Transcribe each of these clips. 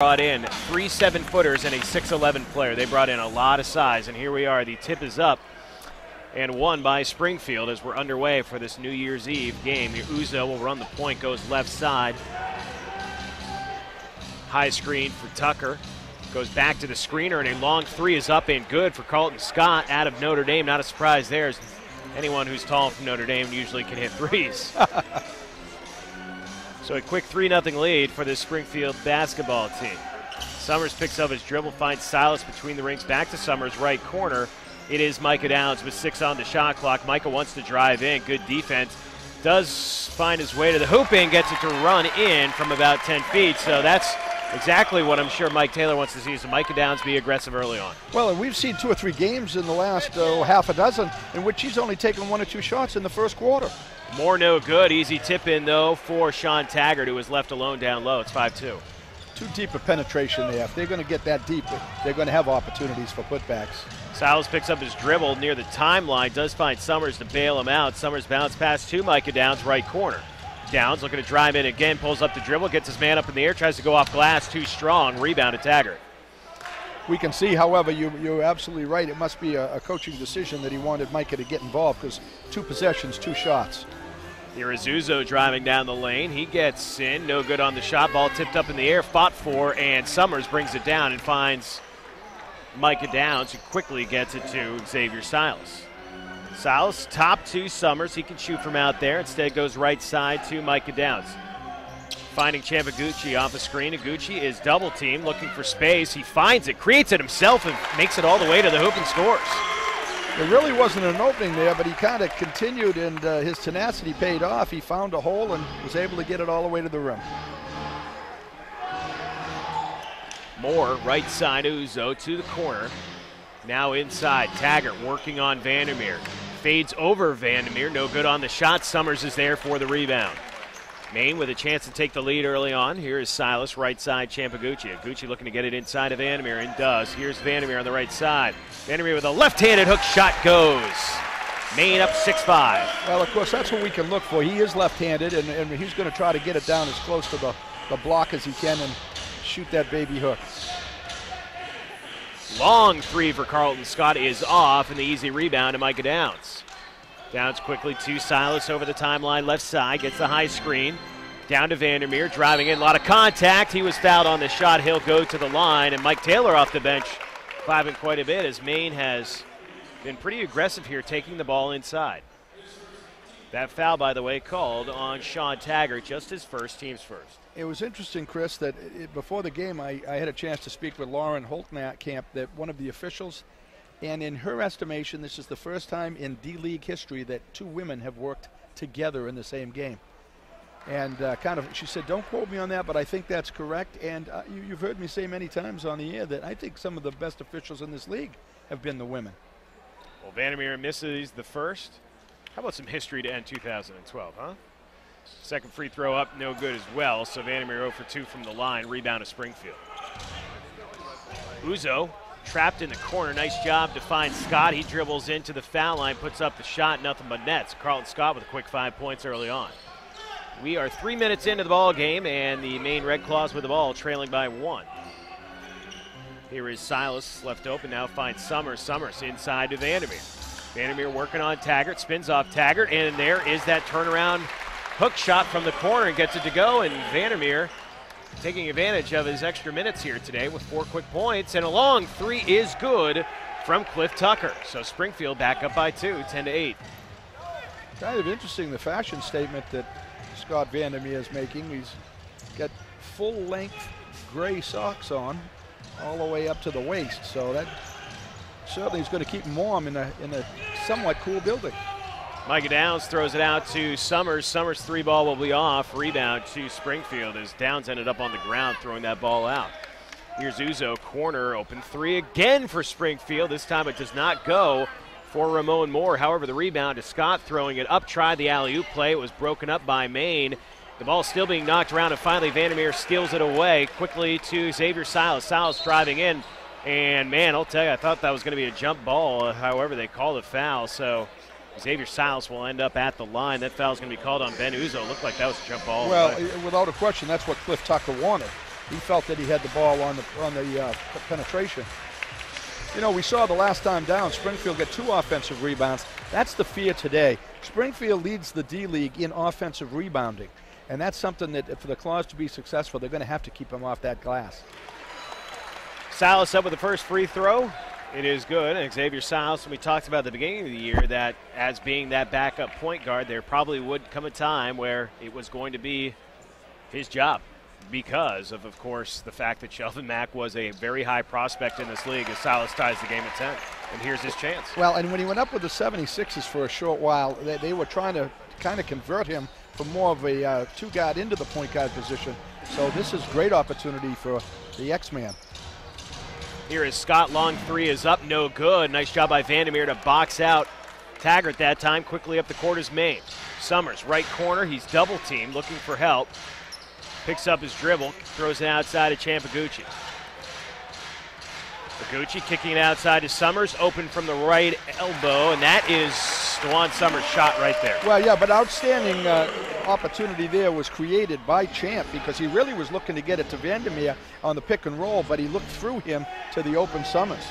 Brought in 3 7-footers and a 6'11" player. They brought in a lot of size, and here we are. The tip is up and won by Springfield as we're underway for this New Year's Eve game. Uzo will run the point, goes left side. High screen for Tucker. Goes back to the screener, and a long three is up and good for Carlton Scott out of Notre Dame. Not a surprise there, as anyone who's tall from Notre Dame usually can hit threes. So a quick 3-0 lead for this Springfield basketball team. Summers picks up his dribble, finds Silas between the rings, back to Summers, right corner. It is Micah Downs with 6 on the shot clock. Micah wants to drive in, good defense. Does find his way to the hoop and gets it to run in from about 10 feet. So that's exactly what I'm sure Mike Taylor wants to see, is Micah Downs be aggressive early on. Well, and we've seen 2 or 3 games in the last half a dozen in which he's only taken 1 or 2 shots in the first quarter. More no good. Easy tip in, though, for Sean Taggart, who was left alone down low. It's 5-2. Too deep a penetration there. If they're going to get that deep, they're going to have opportunities for putbacks. Silas picks up his dribble near the timeline, does find Summers to bail him out. Summers bounce pass to Micah Downs, right corner. Downs looking to drive in again, pulls up the dribble, gets his man up in the air, tries to go off glass, too strong. Rebound to Taggart. We can see, however, you're absolutely right. It must be a coaching decision that he wanted Micah to get involved, because 2 possessions, 2 shots. Here is Uzo driving down the lane. He gets in, no good on the shot. Ball tipped up in the air, fought for, and Summers brings it down and finds Micah Downs, who quickly gets it to Xavier Silas. Silas top to Summers. He can shoot from out there. Instead goes right side to Micah Downs. Finding Champaguchi off a screen. Iguchi is double teamed, looking for space. He finds it, creates it himself, and makes it all the way to the hoop and scores. There really wasn't an opening there, but he kind of continued, and his tenacity paid off. He found a hole and was able to get it all the way to the rim. Moore, right side, Uzo to the corner. Now inside, Taggart working on VanderMeer. Fades over VanderMeer, no good on the shot. Summers is there for the rebound. Maine with a chance to take the lead early on. Here is Silas, right side, Champaguchi. Iguchi looking to get it inside of VanderMeer, and does. Here's VanderMeer on the right side. VanderMeer with a left-handed hook shot goes. Maine up 6-5. Well, of course, that's what we can look for. He is left-handed, and he's going to try to get it down as close to the block as he can and shoot that baby hook. Long three for Carlton Scott is off, and the easy rebound to Micah Downs. Downs quickly to Silas over the timeline, left side, gets the high screen. Down to VanderMeer, driving in, a lot of contact. He was fouled on the shot. He'll go to the line, and Mike Taylor off the bench, climbing quite a bit, as Maine has been pretty aggressive here, taking the ball inside. That foul, by the way, called on Sean Taggart, just his first, team's first. It was interesting, Chris, that before the game I had a chance to speak with Lauren Holtkamp, that one of the officials, and in her estimation, this is the first time in D-League history that 2 women have worked together in the same game. And she said, don't quote me on that, but I think that's correct. And you've heard me say many times on the air that I think some of the best officials in this league have been the women. Well, VanderMeer misses the first. How about some history to end 2012, huh? Second free throw up, no good as well. So VanderMeer 0 for 2 from the line. Rebound to Springfield. Uzo trapped in the corner. Nice job to find Scott. He dribbles into the foul line, puts up the shot, nothing but nets. Carlton Scott with a quick 5 points early on. We are 3 minutes into the ball game, and the Maine Red Claws with the ball, trailing by 1. Here is Silas, left open, now finds Summers. Summers inside to VanderMeer. VanderMeer working on Taggart, spins off Taggart, and there is that turnaround hook shot from the corner and gets it to go, and VanderMeer taking advantage of his extra minutes here today with 4 quick points, and a long three is good from Cliff Tucker. So Springfield back up by 2, 10-8. Kind of interesting, the fashion statement that Scott VanderMeer is making. He's got full-length gray socks on all the way up to the waist, so that certainly is going to keep him warm in a somewhat cool building. Micah Downs throws it out to Summers. Summers' 3 ball will be off. Rebound to Springfield as Downs ended up on the ground throwing that ball out. Here's Uzo, corner, open 3 again for Springfield. This time it does not go for Ramon Moore. However, the rebound to Scott, throwing it up, tried the alley-oop play. It was broken up by Maine. The ball still being knocked around, and finally VanderMeer steals it away quickly to Xavier Silas. Silas driving in, and man, I'll tell you, I thought that was going to be a jump ball. However, they called a foul, so Xavier Silas will end up at the line. That foul is going to be called on Ben Uzo. Looked like that was a jump ball. Well, without a question, that's what Cliff Tucker wanted. He felt that he had the ball on the penetration. You know, we saw the last time down, Springfield get 2 offensive rebounds. That's the fear today. Springfield leads the D-League in offensive rebounding, and that's something that for the Claws to be successful, they're going to have to keep them off that glass. Silas up with the first free throw. It is good. And Xavier Silas, we talked about at the beginning of the year that as being that backup point guard, there probably would come a time where it was going to be his job because of course, the fact that Sheldon Mack was a very high prospect in this league as Silas ties the game at 10. And here's his chance. Well, and when he went up with the 76ers for a short while, they were trying to kind of convert him from more of a 2-guard into the point guard position. So this is great opportunity for the X-Man. Here is Scott. Long 3 is up, no good. Nice job by VanderMeer to box out Taggart that time. Quickly up the court is Maine. Summers, right corner. He's double teamed, looking for help. Picks up his dribble, throws it outside to Champaguchi. Pagucci kicking it outside to Summers, open from the right elbow, and that is DeJuan Summers' shot right there. Well, yeah, but outstanding opportunity there was created by Champ because he really was looking to get it to VanderMeer on the pick and roll, but he looked through him to the open Summers.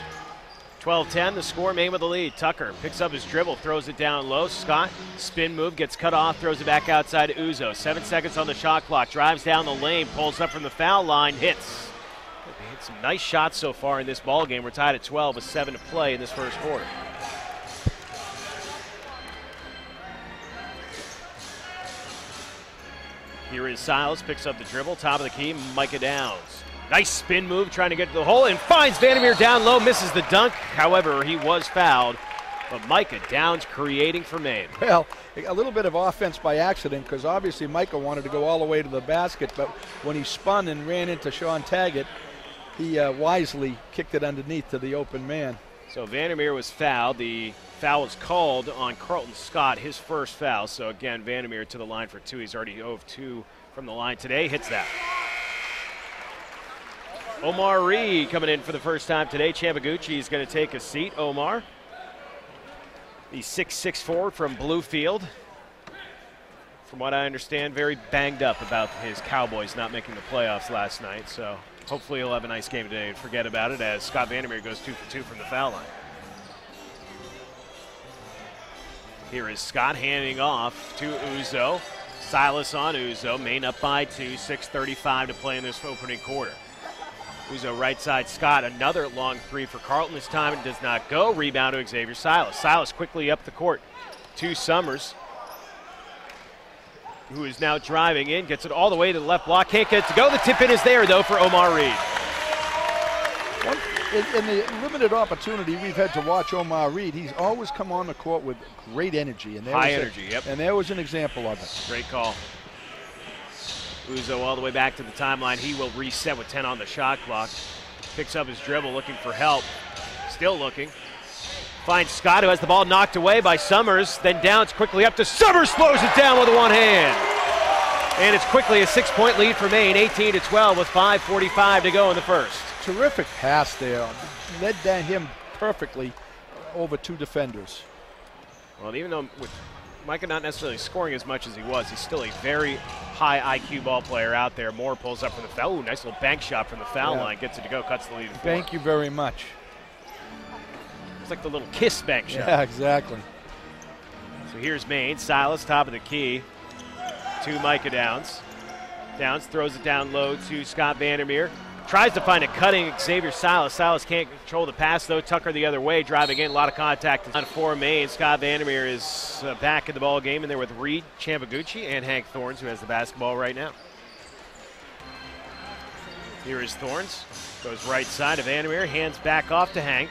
12-10, the score, Maine with the lead. Tucker picks up his dribble, throws it down low. Scott, spin move, gets cut off, throws it back outside to Uzo. 7 seconds on the shot clock, drives down the lane, pulls up from the foul line, hits. Hit some nice shots so far in this ball game. We're tied at 12 with 7 to play in this first quarter. Here is Silas, picks up the dribble, top of the key, Micah Downs. Nice spin move, trying to get to the hole, and finds VanderMeer down low, misses the dunk. However, he was fouled, but Micah Downs creating for Maine. Well, a little bit of offense by accident because obviously Micah wanted to go all the way to the basket, but when he spun and ran into Sean Taggart, he wisely kicked it underneath to the open man. So VanderMeer was fouled. The foul was called on Carlton Scott, his first foul. So again, VanderMeer to the line for 2. He's already 0 of 2 from the line today, hits that. Omar Reed coming in for the first time today. Champaguchi is going to take a seat. Omar, the 6'6" forward from Bluefield. From what I understand, very banged up about his Cowboys not making the playoffs last night. So hopefully he'll have a nice game today and forget about it as Scott VanderMeer goes 2 for 2 from the foul line. Here is Scott handing off to Uzo. Silas on Uzo. Maine up by 2. 6:35 to play in this opening quarter. Uzo right side, Scott, another long 3 for Carlton. This time it does not go. Rebound to Xavier Silas. Silas quickly up the court to Summers, who is now driving in, gets it all the way to the left block. Can't get it to go. The tip in is there, though, for Omar Reed. In the limited opportunity we've had to watch Omar Reed, he's always come on the court with great energy. And high energy, yep. And there was an example of it. Great call. Uzo all the way back to the timeline. He will reset with 10 on the shot clock. Picks up his dribble, looking for help. Still looking. Finds Scott, who has the ball knocked away by Summers. Then Downs quickly up to Summers, slows it down with one hand. And it's quickly a 6-point lead for Maine, 18-12 with 5:45 to go in the first. Terrific pass there. Led down him perfectly over 2 defenders. Well, even though with Micah not necessarily scoring as much as he was, he's still a very high IQ ball player out there. Moore pulls up from the foul. Ooh, nice little bank shot from the foul line. Gets it to go, cuts the lead. Thank you very much. It's like the little kiss bank shot. Yeah, exactly. So here's Maine. Silas, top of the key to Micah Downs. Downs throws it down low to Scott VanderMeer. Tries to find a cutting Xavier Silas. Silas can't control the pass, though. Tucker the other way, driving in. A lot of contact on for Maine. Scott VanderMeer is back in the ball game, and they're with Reed, Champaguchi, and Hank Thorns, who has the basketball right now. Here is Thorns. Goes right side of VanderMeer. Hands back off to Hank.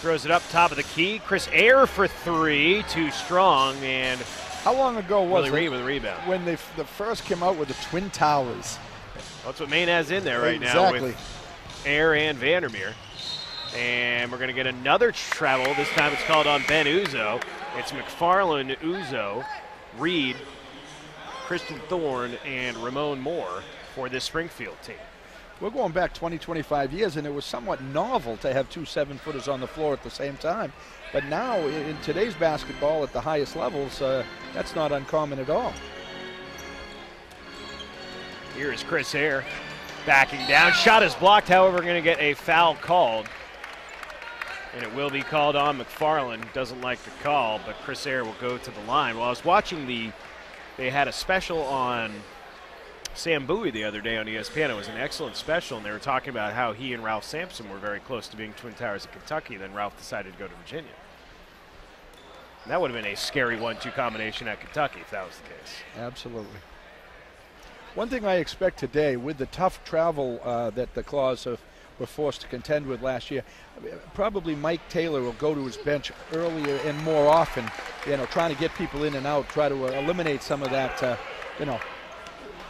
Throws it up top of the key. Chris Ayer for 3. Too strong. And how long ago was it? Reed with a rebound. When they first came out with the Twin Towers. That's what Maine has in there right now with Ayer and VanderMeer. And we're going to get another travel. This time it's called on Ben Uzo. It's McFarland, Uzo, Reed, Christian Thorne, and Ramon Moore for this Springfield team. We're going back 20, 25 years, and it was somewhat novel to have 2 7-footers on the floor at the same time. But now, in today's basketball at the highest levels, that's not uncommon at all. Here is Chris Ayer. Backing down. Shot is blocked, however, going to get a foul called. And it will be called on McFarland. Doesn't like the call, but Chris Eyre will go to the line. Well, I was watching they had a special on Sam Bowie the other day on ESPN. It was an excellent special, and they were talking about how he and Ralph Sampson were very close to being Twin Towers of Kentucky. Then Ralph decided to go to Virginia. And that would have been a scary 1-2 combination at Kentucky if that was the case. Absolutely. One thing I expect today, with the tough travel that the Claws were forced to contend with last year, probably Mike Taylor will go to his bench earlier and more often, trying to get people in and out, try to eliminate some of that,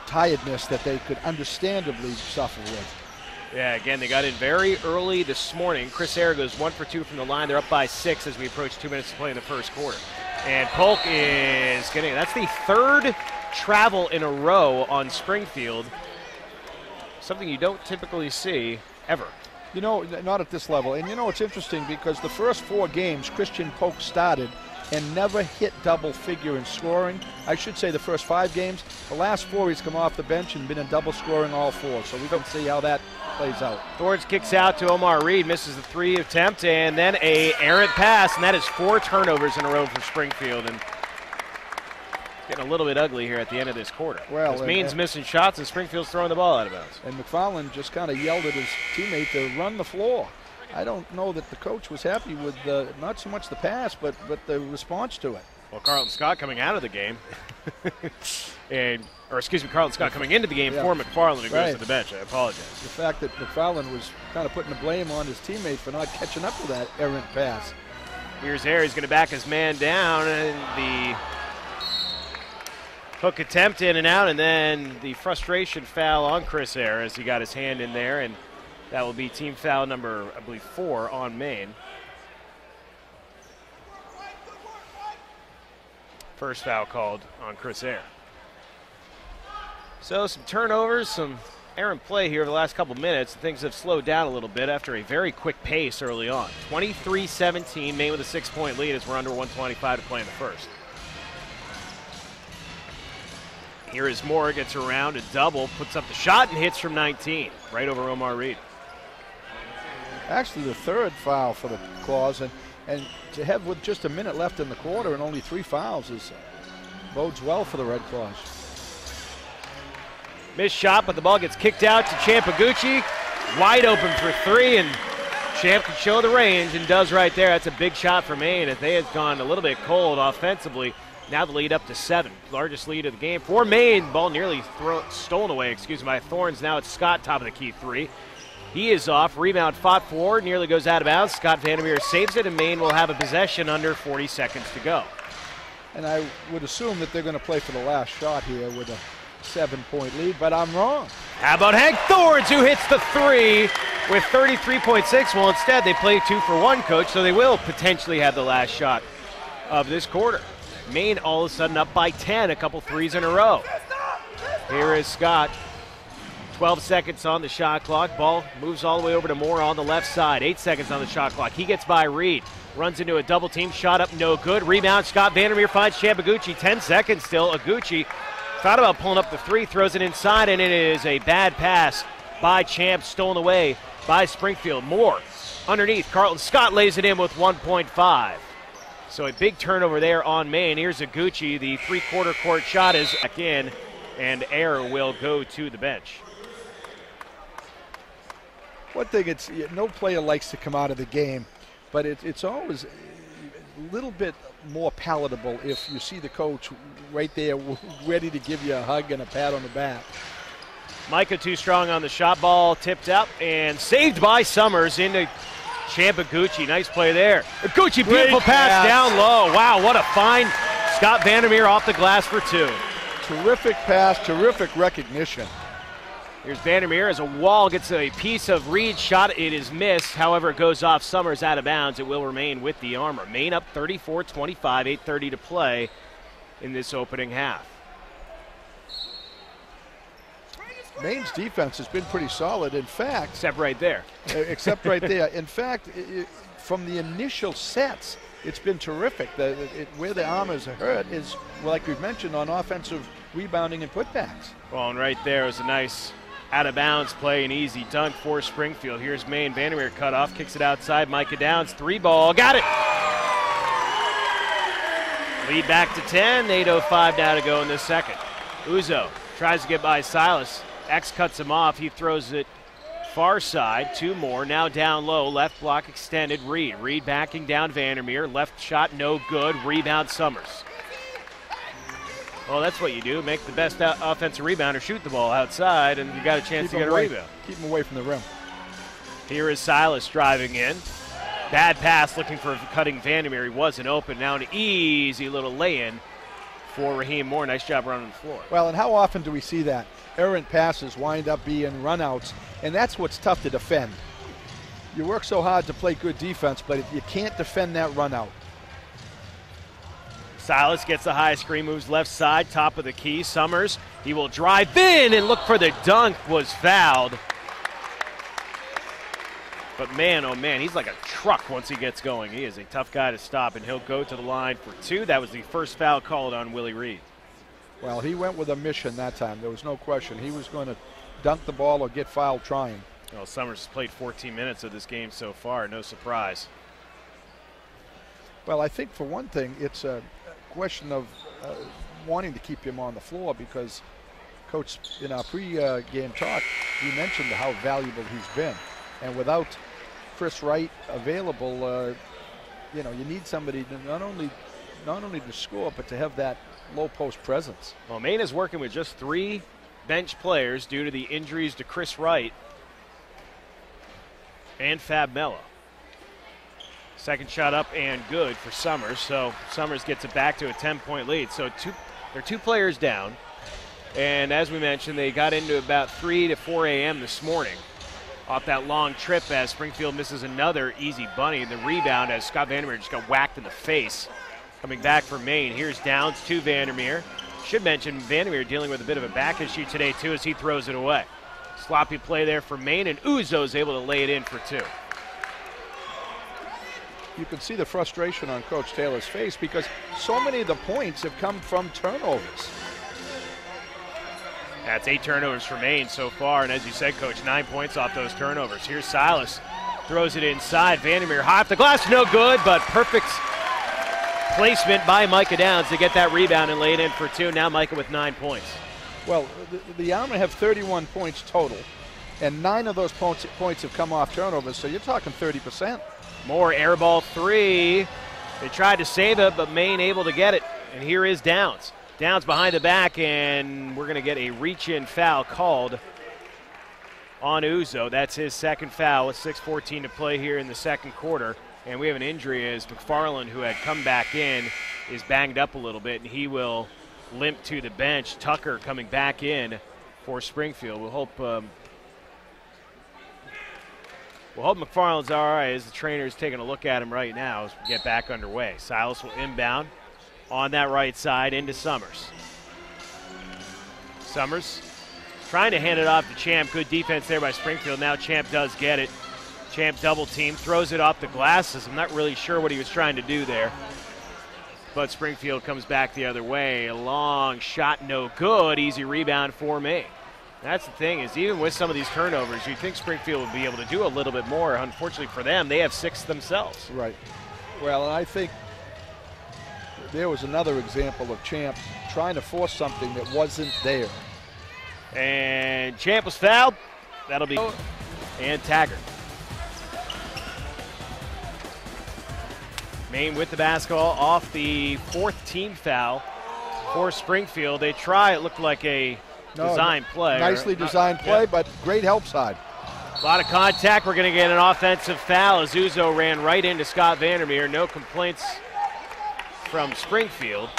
tiredness that they could understandably suffer with. Yeah, again, they got in very early this morning. Chris Eyre goes 1 for 2 from the line. They're up by 6 as we approach 2 minutes to play in the first quarter. And Polk is getting, that's the third travel in a row on Springfield. Something you don't typically see ever. Not at this level. And it's interesting because the first 4 games, Christian Polk started and never hit double figure in scoring. I should say the first 5 games. The last 4 he's come off the bench and been in double scoring all 4. So we can see how that plays out. Thorns kicks out to Omar Reed, misses the 3 attempt, and then a errant pass, and that is 4 turnovers in a row for Springfield. And getting a little bit ugly here at the end of this quarter. Well, Maine's missing shots and Springfield's throwing the ball out of bounds. And McFarland just kind of yelled at his teammate to run the floor. I don't know that the coach was happy with not so much the pass, but the response to it. Well, Carlton Scott coming out of the game, Carlton Scott coming into the game for McFarland, who goes to the bench. I apologize. The fact that McFarland was kind of putting the blame on his teammate for not catching up to that errant pass. Here's Eyre. He's going to back his man down, and the hook attempt in and out, and then the frustration foul on Chris Eyre as he got his hand in there, and that will be team foul number, I believe, 4 on Maine. First foul called on Chris Eyre. So some turnovers, some errant play here over the last couple minutes. Things have slowed down a little bit after a very quick pace early on. 23-17, Maine with a 6-point lead as we're under 125 to play in the first. Here is Moore, gets around a double, puts up the shot and hits from 19, right over Omar Reed. Actually the 3rd foul for the Claws, and to have with just a minute left in the quarter and only 3 fouls bodes well for the Red Claws. Missed shot, but the ball gets kicked out to Champaguchi. Wide open for 3, and Champ can show the range and does right there. That's a big shot for Maine. If they had gone a little bit cold offensively, now the lead up to 7. Largest lead of the game for Maine. Ball nearly stolen away, by Thorns. Now it's Scott, top of the key 3. He is off. Rebound fought for, nearly goes out of bounds. Scott VanderMeer saves it, and Maine will have a possession under 40 seconds to go. And I would assume that they're going to play for the last shot here with a 7-point lead, but I'm wrong. How about Hank Thorns, who hits the 3 with 33.6? Well, instead they play 2 for 1, coach, so they will potentially have the last shot of this quarter. Maine all of a sudden up by 10, a couple 3s in a row. Here is Scott. 12 seconds on the shot clock. Ball moves all the way over to Moore on the left side. 8 seconds on the shot clock. He gets by Reed. Runs into a double team. Shot up, no good. Rebound, Scott VanderMeer finds Champaguchi. 10 seconds still. Aguchi thought about pulling up the 3, throws it inside, and it is a bad pass by Champ, stolen away by Springfield. Moore underneath. Carlton Scott lays it in with 1.5. So a big turnover there on Maine. Here's Aguchi. The 3/4 court shot is back in, and Eyre will go to the bench. One thing, no player likes to come out of the game, but it's always a little bit more palatable if you see the coach right there ready to give you a hug and a pat on the back. Micah too strong on the shot. Ball tipped up and saved by Summers into Champaguchi. Nice play there. Aguchi, beautiful pass down low. Wow, what a find. Scott VanderMeer off the glass for 2. Terrific pass, terrific recognition. Here's VanderMeer as a wall gets a piece of Reed's shot. It is missed. However, it goes off Summers out of bounds. It will remain with the Armor. Maine up 34-25, 8:30 to play in this opening half. Maine's defense has been pretty solid. In fact, except right there. In fact, from the initial sets, it's been terrific. Where the Armors are hurt is, like we've mentioned, on offensive rebounding and putbacks. Well, and right there is a nice Out of bounds play, an easy dunk for Springfield. Here's Maine. VanderMeer cut off, kicks it outside. Micah Downs, 3-ball, got it! Lead back to 10, 8:05 now to go in this second. Uzo tries to get by Silas. X cuts him off, he throws it far side, 2 more, now down low, left block extended, Reed backing down VanderMeer, left shot no good, rebound Summers. Well, that's what you do. Make the best offensive rebounder shoot the ball outside, and you got a chance to get a rebound. Keep him away from the rim. Here is Silas driving in. Bad pass looking for cutting VanderMeer. He wasn't open. Now an easy little lay-in for Raheem Moore. Nice job running the floor. Well, and how often do we see that? Errant passes wind up being runouts, and that's what's tough to defend. You work so hard to play good defense, but if you can't defend that run out. Silas gets the high screen, moves left side, top of the key. Summers, he will drive in and look for the dunk, was fouled. But man, oh man, he's like a truck once he gets going. He is a tough guy to stop, and he'll go to the line for 2. That was the first foul called on Willie Reed. Well, he went with a mission that time. There was no question. He was going to dunk the ball or get fouled trying. Well, Summers has played 14 minutes of this game so far. No surprise. Well, I think for one thing, it's a question of wanting to keep him on the floor because, Coach, in our pre-game talk, you mentioned how valuable he's been. And without Chris Wright available, you need somebody to not only to score, but to have that low post presence. Well, Maine is working with just 3 bench players due to the injuries to Chris Wright and Fab Mello. Second shot up and good for Summers, so Summers gets it back to a 10-point lead. So they're 2 players down, and as we mentioned, they got into about 3 to 4 a.m. this morning off that long trip as Springfield misses another easy bunny. The rebound as Scott VanderMeer just got whacked in the face. Coming back for Maine, here's Downs to VanderMeer. Should mention VanderMeer dealing with a bit of a back issue today too as he throws it away. Sloppy play there for Maine, and Uzo's able to lay it in for 2. You can see the frustration on Coach Taylor's face because so many of the points have come from turnovers. That's 8 turnovers for Maine so far, and as you said, Coach, 9 points off those turnovers. Here's Silas, throws it inside. VanderMeer high off the glass, no good, but perfect placement by Micah Downs to get that rebound and lay it in for 2. Now Micah with 9 points. Well, the Alma have 31 points total, and 9 of those points have come off turnovers, so you're talking 30%. Moore airball 3. They tried to save it, but Maine able to get it, and here is Downs. Downs behind the back, and we're going to get a reach-in foul called on Uzo. That's his second foul with 6:14 to play here in the second quarter. And we have an injury as McFarland, who had come back in, is banged up a little bit, and he will limp to the bench. Tucker coming back in for Springfield. We'll hope McFarland's all right as the trainer's taking a look at him right now as we get back underway. Silas will inbound on that right side into Summers. Summers trying to hand it off to Champ. Good defense there by Springfield. Now Champ does get it. Champ double team, throws it off the glasses. I'm not really sure what he was trying to do there. But Springfield comes back the other way. A long shot, no good. Easy rebound for Maine. That's the thing, is even with some of these turnovers, you'd think Springfield would be able to do a little bit more. Unfortunately for them, they have 6 themselves. Right. Well, and I think there was another example of Champ trying to force something that wasn't there. And Champ was fouled. That'll be and Taggart. Maine with the basketball off the 4th team foul for Springfield. They try, it looked like a design play. Nicely designed play, but great help side. A lot of contact. We're going to get an offensive foul as Uzo ran right into Scott VanderMeer. No complaints from Springfield.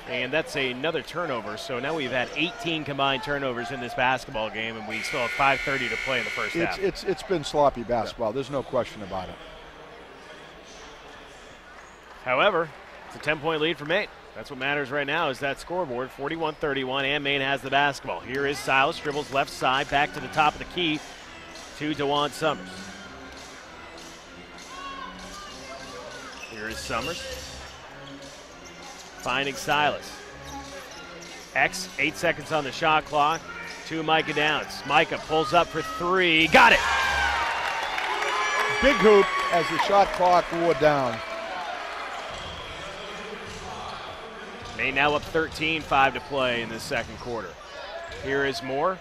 And that's another turnover. So now we've had 18 combined turnovers in this basketball game, and we still have 5:30 to play in the first half. It's been sloppy basketball. Yeah. There's no question about it. However, it's a 10-point lead for Maine. That's what matters right now is that scoreboard, 41-31, and Maine has the basketball. Here is Silas, dribbles left side, back to the top of the key to DeJuan Summers. Here is Summers. Finding Silas. 8 seconds on the shot clock. to Micah Downs. Micah pulls up for three. Got it! Big hoop as the shot clock wore down. Maine now up 13, 5 to play in the second quarter. Here is Moore.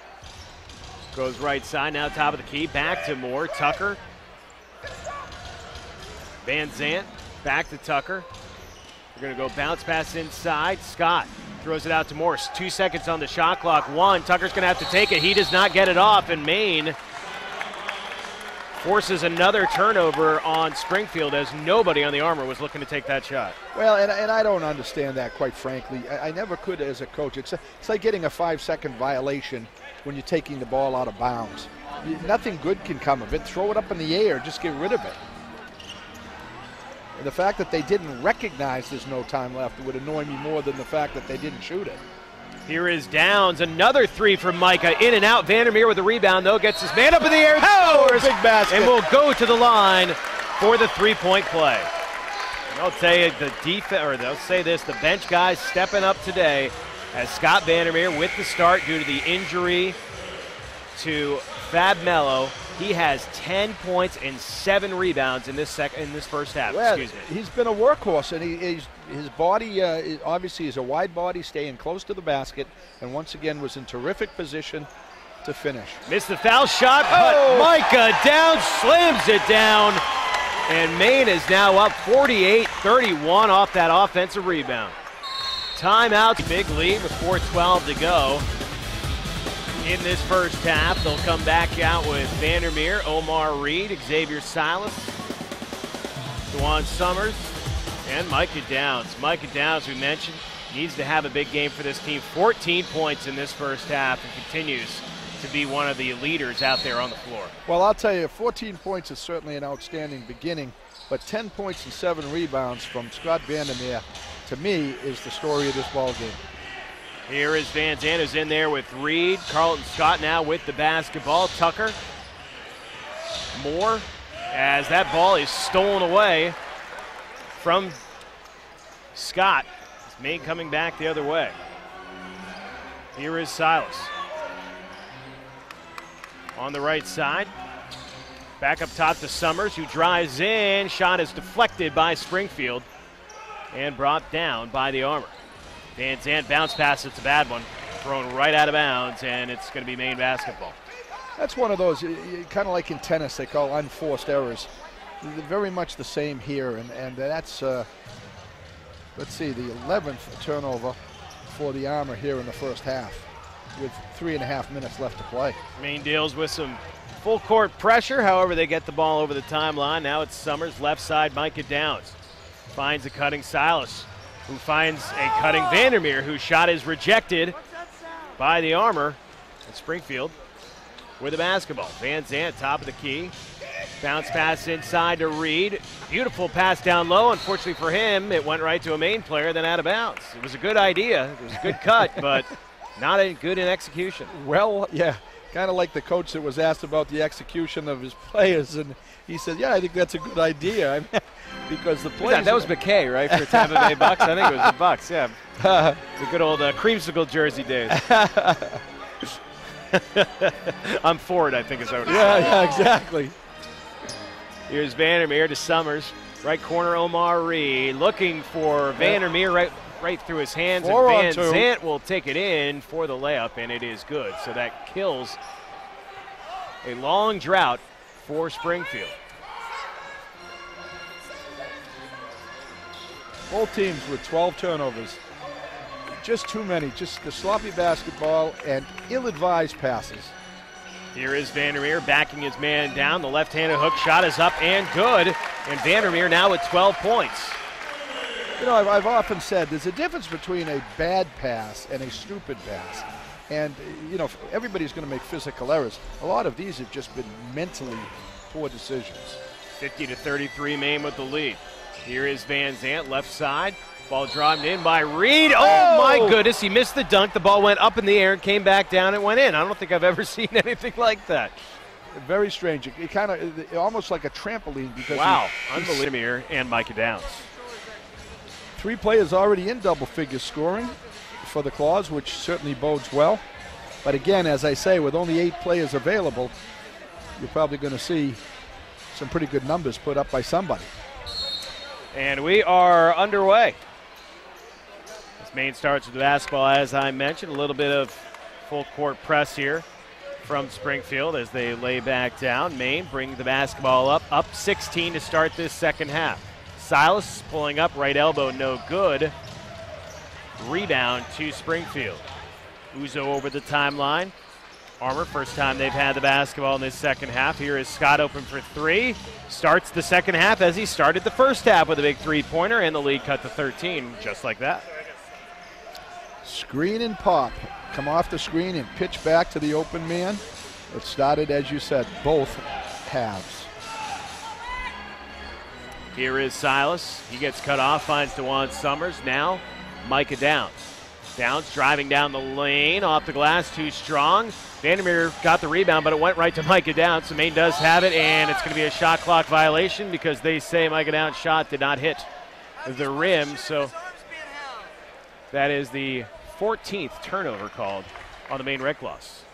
Goes right side, now top of the key. Back to Moore. Tucker. Van Zant back to Tucker. We're going to go bounce pass inside. Scott throws it out to Morse. 2 seconds on the shot clock. One. Tucker's going to have to take it. He does not get it off, and Maine forces another turnover on Springfield as nobody on the Armor was looking to take that shot. Well, and I don't understand that, quite frankly. I never could as a coach. It's like getting a 5-second violation when you're taking the ball out of bounds. Nothing good can come of it. Throw it up in the air. Just get rid of it. And the fact that they didn't recognize there's no time left would annoy me more than the fact that they didn't shoot it. Here is Downs, another three from Micah, in and out. VanderMeer with the rebound, though, gets his man up in the air, scores, big basket, and will go to the line for the three-point play. And I'll tell you, the defense, or they'll say this, the bench guys stepping up today as Scott VanderMeer with the start due to the injury to Fab Mello. He has 10 points and 7 rebounds in this first half. Well, excuse me. He's been a workhorse, and his body obviously is a wide body, staying close to the basket, and once again was in terrific position to finish. Missed the foul shot, but Micah Downs slams it down, and Maine is now up 48-31 off that offensive rebound. Timeout, big lead with 4:12 to go. In this first half, they'll come back out with VanderMeer, Omar Reed, Xavier Silas, Dewan Summers, and Micah Downs. Micah Downs, we mentioned, needs to have a big game for this team. 14 points in this first half and continues to be one of the leaders out there on the floor. Well, I'll tell you, 14 points is certainly an outstanding beginning, but 10 points and 7 rebounds from Scott VanderMeer, to me, is the story of this ball game. Here is Van Zandt, who's in there with Reed. Carlton Scott now with the basketball. Tucker. Moore, as that ball is stolen away from Scott. Maine coming back the other way. Here is Silas. On the right side. Back up top to Summers, who drives in. Shot is deflected by Springfield and brought down by the Armor. Van Zandt bounce pass, it's a bad one. Thrown right out of bounds, and it's going to be Maine basketball. That's one of those, kind of like in tennis, they call unforced errors. They're very much the same here, and that's, let's see, the 11th turnover for the Armor here in the first half with 3.5 minutes left to play. Maine deals with some full court pressure, however they get the ball over the timeline. Now it's Summers, left side, Micah Downs. Finds a cutting Silas, who finds a cutting VanderMeer, whose shot is rejected by the Armor. And Springfield with the basketball. Van Zandt, top of the key. Bounce pass inside to Reed. Beautiful pass down low. Unfortunately for him, it went right to a Maine player, then out of bounds. It was a good idea. It was a good cut, but not good in execution. Well, yeah, kind of like the coach that was asked about the execution of his players, and he said, yeah, I think that's a good idea. I mean, because the players... That was McKay, right, for Tampa Bay Bucks? I think it was the Bucks, yeah. The good old creamsicle jersey days. I'm Ford, I think is what it is. Yeah, exactly. Here's VanderMeer to Summers. Right corner, Omar Reed. Looking for VanderMeer right through his hands. And Van Zandt will take it in for the layup, and it is good. So that kills a long drought for Springfield. Both teams with 12 turnovers. Just too many. Just the sloppy basketball and ill-advised passes. Here is VanderMeer backing his man down. The left-handed hook shot is up and good. And VanderMeer now with 12 points. You know, I've often said there's a difference between a bad pass and a stupid pass. And, you know, everybody's going to make physical errors. A lot of these have just been mentally poor decisions. 50-33, Maine with the lead. Here is Van Zandt, left side. Ball dropped in by Reed. Oh, my goodness, he missed the dunk. The ball went up in the air and came back down and went in. I don't think I've ever seen anything like that. Very strange. It kind of almost like a trampoline. Because unbelievable. And Micah Downs. 3 players already in double figure scoring for the Claws, which certainly bodes well. But again, as I say, with only 8 players available, you're probably going to see some pretty good numbers put up by somebody. And we are underway. As Maine starts with the basketball, as I mentioned, a little bit of full court press here from Springfield as they lay back down. Maine bring the basketball up 16 to start this second half. Silas pulling up, right elbow, no good. Rebound to Springfield. Uzo over the timeline. Armour, first time they've had the basketball in this second half. Here is Scott open for 3. Starts the second half as he started the first half with a big 3-pointer, and the lead cut to 13, just like that. Screen and pop. Come off the screen and pitch back to the open man. It started, as you said, both halves. Here is Silas. He gets cut off, finds DeJuan Summers. Now, Micah Downs. Downs driving down the lane, off the glass, too strong. VanderMeer got the rebound, but it went right to Micah Downs. So Maine does have it, and it's going to be a shot clock violation because they say Micah Downs' shot did not hit the rim. So that is the 14th turnover called on the Maine Red Claws.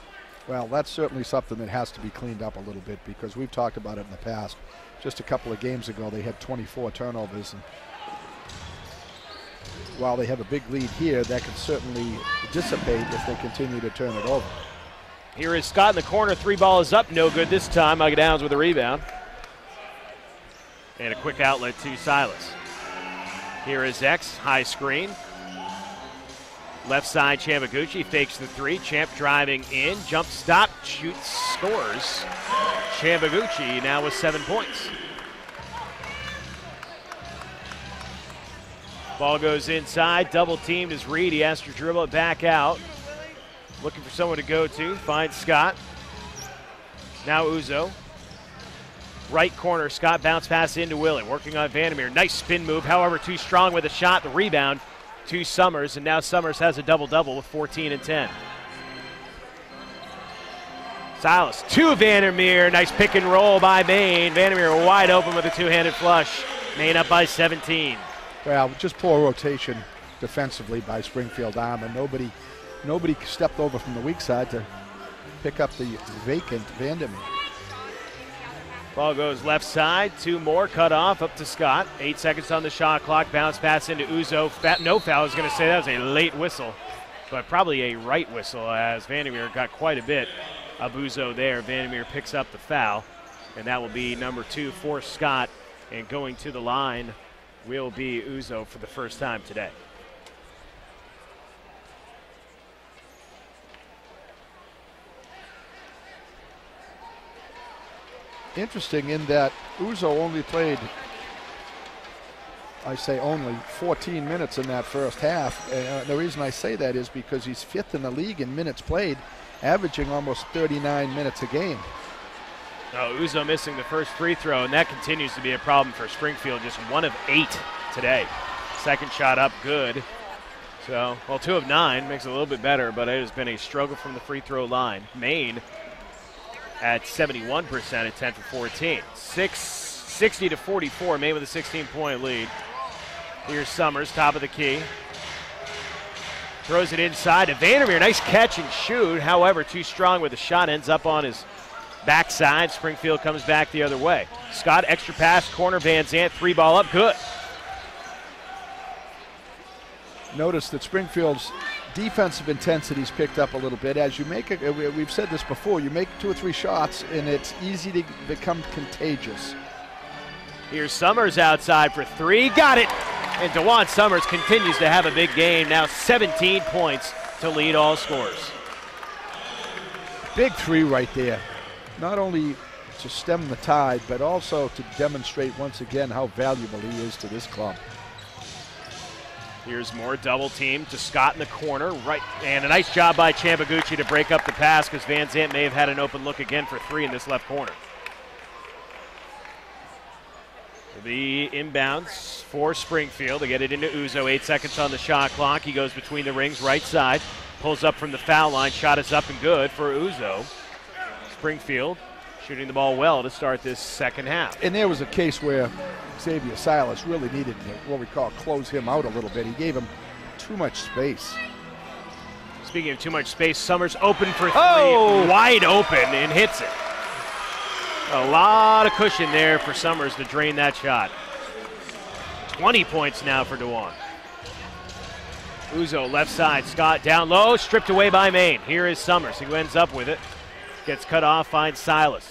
Well, that's certainly something that has to be cleaned up a little bit because we've talked about it in the past. Just a couple of games ago, they had 24 turnovers. And while they have a big lead here, that can certainly dissipate if they continue to turn it over. Here is Scott in the corner. 3 ball is up. No good this time. Micah Downs with a rebound. And a quick outlet to Silas. Here is X. High screen. Left side, Chamaguchi fakes the 3. Champ driving in. Jump stop. Shoots. Scores. Chamaguchi now with 7 points. Ball goes inside. Double teamed as Reed. He has to dribble it back out. Looking for someone to go to. Finds Scott. Now Uzo. Right corner. Scott bounce pass into Willie. Working on VanderMeer. Nice spin move. However, too strong with a shot. The rebound to Summers. And now Summers has a double-double with 14 and 10. Silas to VanderMeer. Nice pick and roll by Maine. VanderMeer wide open with a two-handed flush. Maine up by 17. Well, just poor rotation defensively by Springfield Armour. Nobody stepped over from the weak side to pick up the vacant VanderMeer. Ball goes left side. 2 more cut off up to Scott. 8 seconds on the shot clock. Bounce pass into Uzo. No foul. I was going to say that was a late whistle, but probably a right whistle as VanderMeer got quite a bit of Uzo there. VanderMeer picks up the foul, and that will be number 2 for Scott. And going to the line will be Uzo for the first time today. Interesting in that Uzo only played, I say only, 14 minutes in that first half. The reason I say that is because he's 5th in the league in minutes played, averaging almost 39 minutes a game. Uzo missing the first free throw, and that continues to be a problem for Springfield. Just 1 of 8 today. Second shot up, good. So, well, 2 of 9 makes it a little bit better, but it has been a struggle from the free throw line. Maine at 71% at 10 for 14. 60 to 44, Maine with a 16-point lead. Here's Summers, top of the key. Throws it inside to VanderMeer. Nice catch and shoot. However, too strong with the shot. Ends up on his backside. Springfield comes back the other way. Scott, extra pass, corner, Van Zandt, 3 ball up, good. Notice that Springfield's defensive intensity's picked up a little bit. As you make it, we've said this before, you make 2 or 3 shots and it's easy to become contagious. Here's Summers outside for 3, got it! And DeJuan Summers continues to have a big game, now 17 points to lead all scores. Big 3 right there. Not only to stem the tide, but also to demonstrate once again how valuable he is to this club. Here's more double team to Scott in the corner, right, and a nice job by Chamaguchi to break up the pass because Van Zandt may have had an open look again for 3 in this left corner. The inbounds for Springfield. They get it into Uzo, 8 seconds on the shot clock. He goes between the rings, right side, pulls up from the foul line. Shot is up and good for Uzo. Springfield shooting the ball well to start this second half. And there was a case where Xavier Silas really needed to, what we call, close him out a little bit. He gave him too much space. Speaking of too much space, Summers open for 3, wide open, and hits it. A lot of cushion there for Summers to drain that shot. 20 points now for DeWan. Uzo left side, Scott down low, stripped away by Maine. Here is Summers, who ends up with it. Gets cut off, finds Silas.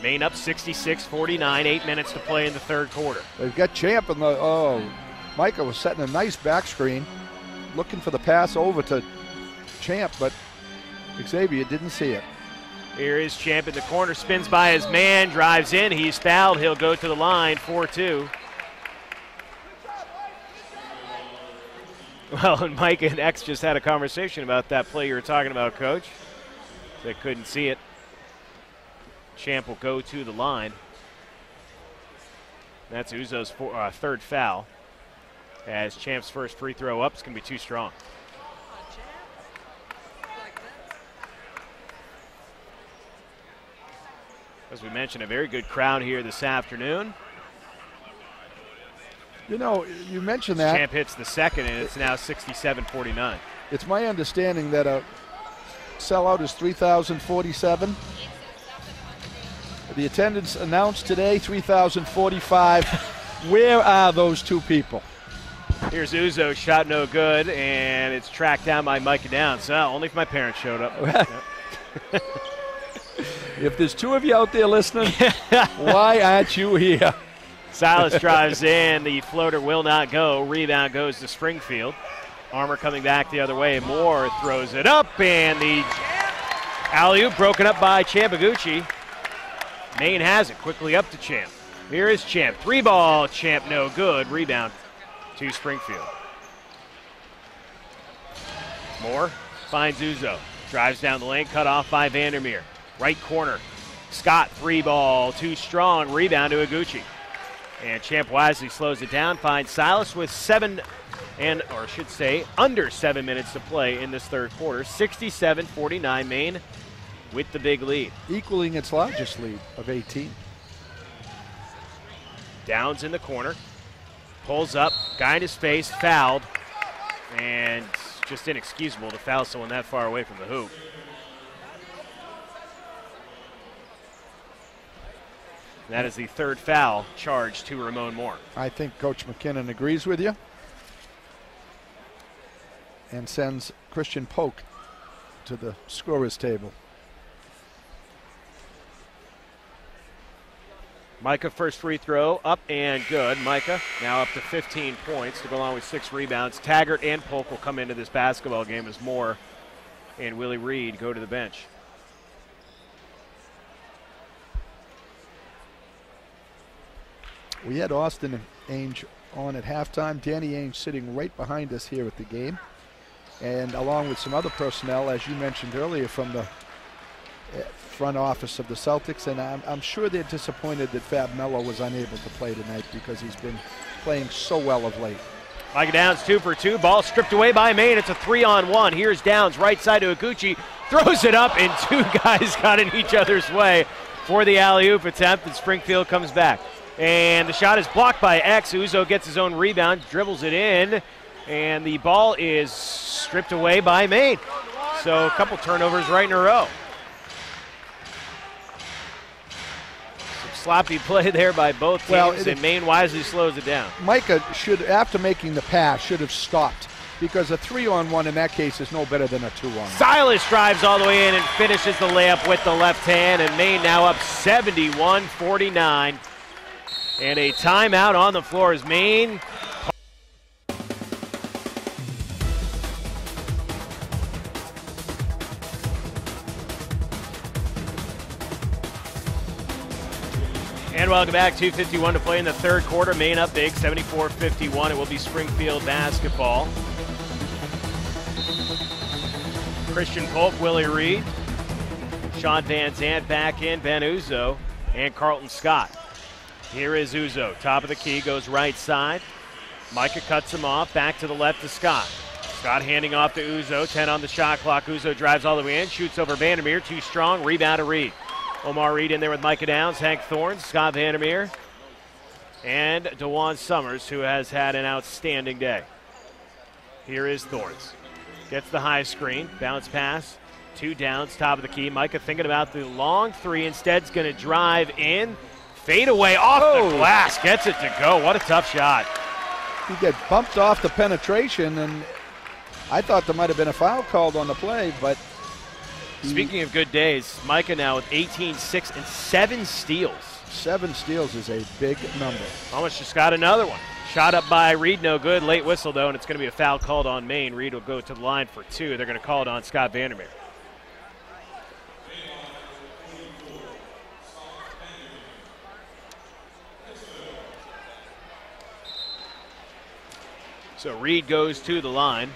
Maine up 66-49, 8 minutes to play in the third quarter. They've got Champ in the, Micah was setting a nice back screen, looking for the pass over to Champ, but Xavier didn't see it. Here is Champ in the corner, spins by his man, drives in, he's fouled, he'll go to the line, 4-2. Well, and Mike and X just had a conversation about that play you were talking about, Coach. They couldn't see it. Champ will go to the line. That's Uzo's third foul. As Champ's first free throw up, it's going to be too strong. As we mentioned, a very good crowd here this afternoon. You know, you mentioned that. Champ hits the second, and it's now 67-49. It's my understanding that a sellout is 3,047. The attendance announced today, 3,045. Where are those two people? Here's Uzo, shot no good, and it's tracked down by Micah Downs. So only if my parents showed up. If there's two of you out there listening, why aren't you here? Silas drives in. The floater will not go. Rebound goes to Springfield. Armour coming back the other way. Moore throws it up, and the alley-oop broken up by Champaguchi. Maine has it quickly up to Champ. Here is Champ. 3-ball. Champ no good. Rebound to Springfield. Moore finds Uzo. Drives down the lane. Cut off by VanderMeer. Right corner. Scott. 3-ball. Too strong. Rebound to Iguchi. And Champ wisely slows it down. Finds Silas with under 7 minutes to play in this third quarter. 67-49 Maine with the big lead. Equaling its largest lead of 18. Downs in the corner. Pulls up. Guy in his face. Fouled. And just inexcusable to foul someone that far away from the hoop. That is the third foul charged to Ramon Moore. I think Coach McKinnon agrees with you and sends Christian Polk to the scorer's table. Micah first free throw up and good. Micah now up to 15 points to go along with 6 rebounds. Taggart and Polk will come into this basketball game as Moore and Willie Reed go to the bench. We had Austin Ainge on at halftime. Danny Ainge sitting right behind us here at the game. And along with some other personnel, as you mentioned earlier, from the front office of the Celtics. And I'm sure they're disappointed that Fab Melo was unable to play tonight because he's been playing so well of late. Micah Downs 2 for 2. Ball stripped away by Maine. It's a 3-on-1. Here's Downs right side to Iguchi. Throws it up, and two guys got in each other's way for the alley-oop attempt, and Springfield comes back. And the shot is blocked by X. Uzo gets his own rebound, dribbles it in, and the ball is stripped away by Maine. So a couple turnovers right in a row. Some sloppy play there by both teams, and Maine wisely slows it down. Micah should, after making the pass, should have stopped because a 3-on-1 in that case is no better than a 2-on-1. Silas drives all the way in and finishes the layup with the left hand, and Maine now up 71-49. And a timeout on the floor as Maine. And welcome back. 2:51 to play in the third quarter. Maine up big, 74-51. It will be Springfield basketball. Christian Polk, Willie Reed, Sean Van Zandt back in, Ben Uzo, and Carlton Scott. Here is Uzo, top of the key, goes right side. Micah cuts him off, back to the left to Scott. Scott handing off to Uzo, 10 on the shot clock. Uzo drives all the way in, shoots over VanderMeer, too strong, rebound to Reed. Omar Reed in there with Micah Downs, Hank Thorns, Scott VanderMeer, and DeWan Summers, who has had an outstanding day. Here is Thorns. Gets the high screen, bounce pass, 2 downs, top of the key. Micah thinking about the long 3, instead's going to drive in, fade away off the glass, gets it to go. What a tough shot. He got bumped off the penetration, and I thought there might have been a foul called on the play, but speaking of good days, Micah now with 18, 6, and 7 steals. 7 steals is a big number. Almost just got another one. Shot up by Reed, no good. Late whistle, though, and it's going to be a foul called on Maine. Reed will go to the line for 2. They're going to call it on Scott VanderMeer. So Reed goes to the line.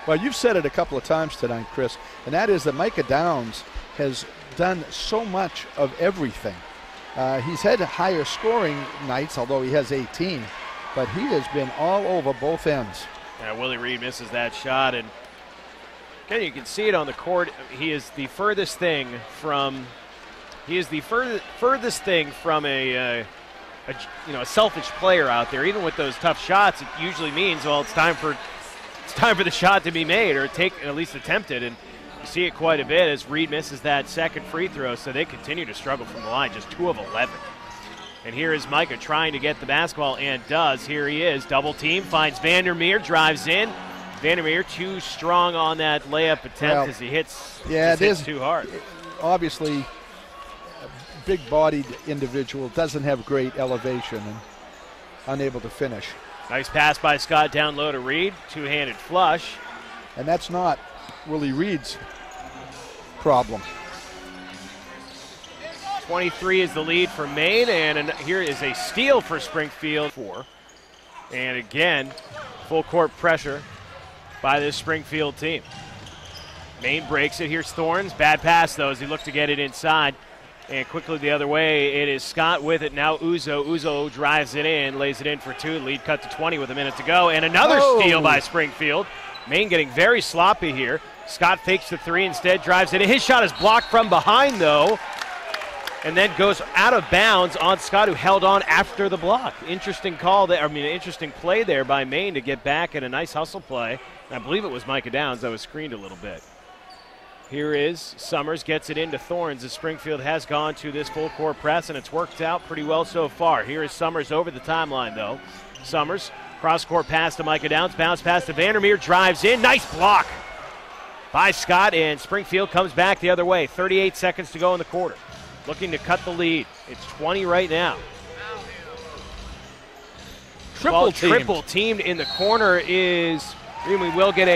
Well, you've said it a couple of times tonight, Chris, and that is that Micah Downs has done so much of everything. He's had higher scoring nights, although he has 18, but he has been all over both ends. Yeah, Willie Reed misses that shot, and again, you can see it on the court. He is the furthest thing from a selfish player out there. Even with those tough shots, it usually means, well, it's time for the shot to be made, or at least attempted. And you see it quite a bit as Reed misses that second free throw, so they continue to struggle from the line, just 2 of 11. And here is Micah trying to get the basketball, and does. Here he is, double team, finds VanderMeer, drives in. VanderMeer too strong on that layup attempt as he hits too hard. Obviously, a big-bodied individual doesn't have great elevation and unable to finish. Nice pass by Scott down low to Reed, two-handed flush. And that's not Willie Reed's problem. 23 is the lead for Maine, and here is a steal for Springfield. And again, full court pressure by this Springfield team. Maine breaks it. Here's Thorns. Bad pass, though, as he looked to get it inside. And quickly the other way, it is Scott with it. Now Uzo. Uzo drives it in, lays it in for 2. Lead cut to 20 with a minute to go. And another steal by Springfield. Maine getting very sloppy here. Scott fakes the 3, instead drives it in. His shot is blocked from behind, though, and then goes out of bounds on Scott, who held on after the block. Interesting interesting play there by Maine to get back, and a nice hustle play. And I believe it was Micah Downs that was screened a little bit. Here is Summers, gets it into Thorns as Springfield has gone to this full court press, and it's worked out pretty well so far. Here is Summers over the timeline, though. Summers, cross-court pass to Micah Downs, bounce pass to VanderMeer, drives in. Nice block by Scott, and Springfield comes back the other way. 38 seconds to go in the quarter. Looking to cut the lead. It's 20 right now. Triple teamed in the corner is, we will get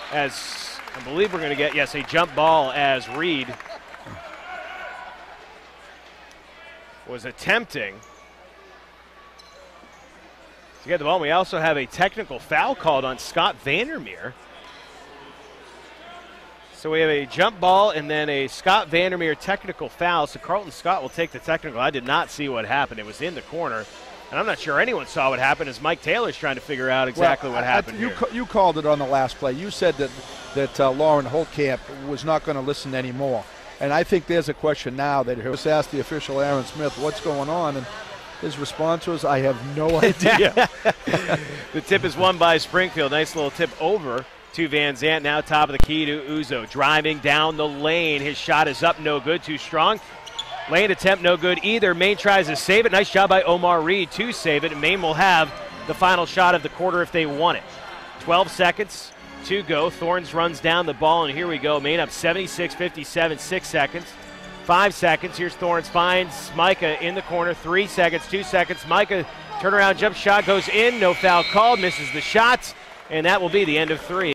I believe we're going to get, a jump ball as Reed was attempting to get the ball. We also have a technical foul called on Scott VanderMeer. So we have a jump ball and then a Scott VanderMeer technical foul. So Carlton Scott will take the technical. I did not see what happened. It was in the corner. And I'm not sure anyone saw what happened, as Mike Taylor's trying to figure out exactly what happened here. You called it on the last play. You said that Lauren Holtkamp was not going to listen anymore. And I think there's a question now that he just asked the official Aaron Smith what's going on, and his response was, I have no idea. The tip is won by Springfield. Nice little tip over to Van Zant. Now top of the key to Uzo. Driving down the lane. His shot is up, no good, too strong. Lane attempt, no good either. Maine tries to save it. Nice job by Omar Reed to save it. And Maine will have the final shot of the quarter if they want it. 12 seconds to go. Thorns runs down the ball, and here we go. Maine up 76-57, 6 seconds. 5 seconds. Here's Thorns, finds Micah in the corner. 3 seconds, 2 seconds. Micah, turnaround jump shot goes in. No foul called. Misses the shots, and that will be the end of 3.